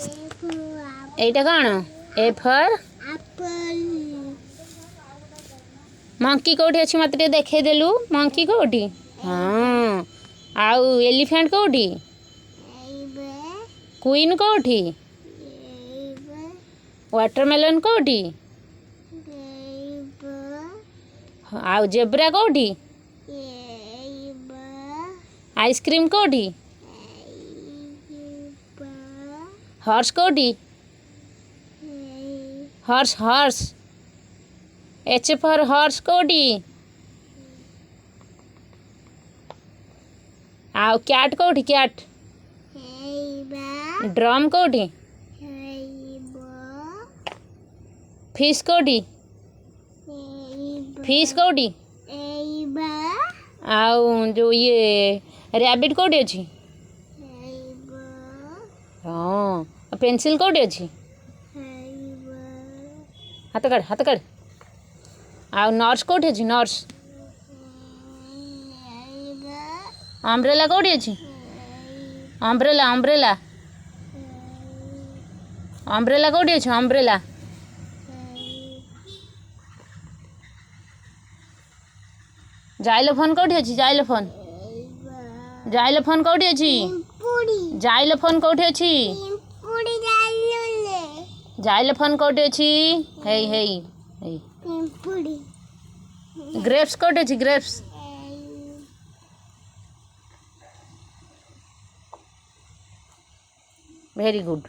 এইটা कौन A for monkey कोठी अच्छी मत देखे देलु मंकी कोठी हाँ आउ एलिफेंट कोठी क्वीन कोठी वाटरमेलन कोठी आउ जेब्रा कोठी आइसक्रीम कोठी हॉर्स कोठी horse horse H for horse कोठी आउ कैट कोठी कैट ड्रम कोठी फिश कोठी फिश कोठी आउ जो ये रैबिट कोठी अच्छी हाँ पेंसिल कोठी अच्छी हाथ कड़ आउ नर्स कोठी अच्छी नर्स अम्ब्रेला कोठी अच्छी अम्ब्रेला अम्ब्रेला अम्ब्रेला कोठी अच्छी अम्ब्रेला जाइलोफोन कोठी अच्छी जाइलोफोन जाइलोफोन कोठी अच्छी जाइलोफोन कोठी अच्छी जाइलोफोन कोठी अच्छी हेई हेई हेई ग्रेप्स कोठी अच्छी ग्रेप्स वेरी गुड।